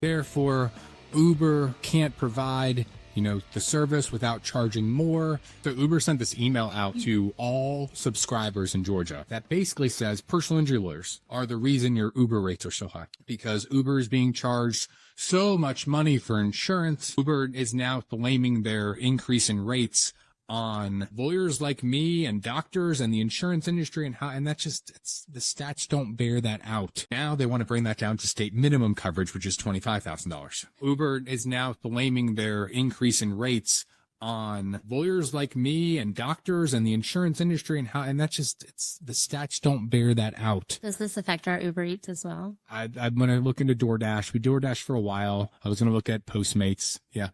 Therefore, Uber can't provide, the service without charging more. So Uber sent this email out to all subscribers in Georgia that basically says personal injury lawyers are the reason your Uber rates are so high because Uber is being charged so much money for insurance. Uber is now blaming their increase in rates on lawyers like me and doctors and the insurance industry and that's just the stats don't bear that out. Now they want to bring that down to state minimum coverage, which is $25,000. Uber is now blaming their increase in rates on lawyers like me and doctors and the insurance industry and that's just the stats don't bear that out. Does this affect our Uber Eats as well? I'm going to look into DoorDash. We DoorDash for a while. I was going to look at Postmates. Yeah.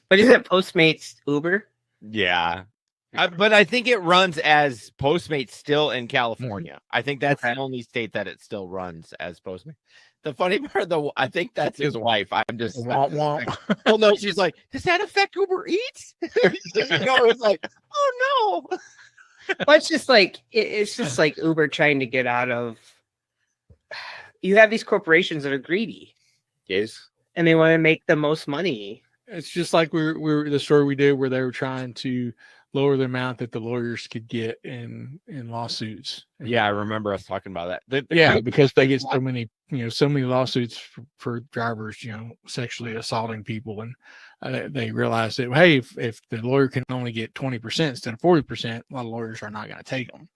But is it Postmates Uber? Yeah. But I think it runs as Postmates still in California. I think that's the only state that it still runs as Postmates. The funny part, though, I think that's his wife. I'm just well, no, she's like, does that affect Uber Eats? It's like, oh no. Well, it's just like Uber trying to get out of. You have these corporations that are greedy. Yes. And they want to make the most money. It's just like we're the story we did where they were trying to lower the amount that the lawyers could get in lawsuits. Yeah, I remember us talking about that. Because they get so many lawsuits for drivers, sexually assaulting people, and they realize that hey, if the lawyer can only get 20% instead of 40%, a lot of lawyers are not going to take them.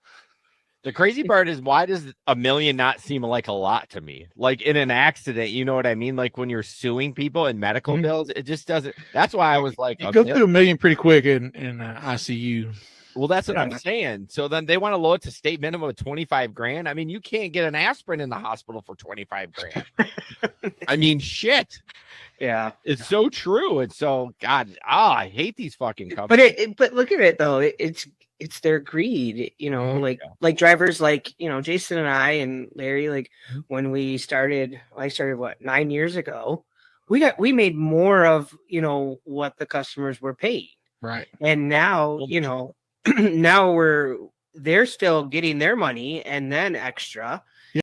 The crazy part is, why does $1 million not seem like a lot to me? Like in an accident, you know what I mean? Like when you're suing people in medical bills, it just doesn't. That's why I was like, you go through $1 million pretty quick in ICU. Well, that's what I'm saying. So then they want to lower it to state minimum of 25 grand. I mean, you can't get an aspirin in the hospital for 25 grand. I mean, shit. Yeah, it's so true. And so, God, I hate these fucking companies. But look at it though. It's their greed, like drivers like, Jason and I and Larry, like when I started 9 years ago, we made more of, what the customers were paying. Right. And now, now they're still getting their money and then extra.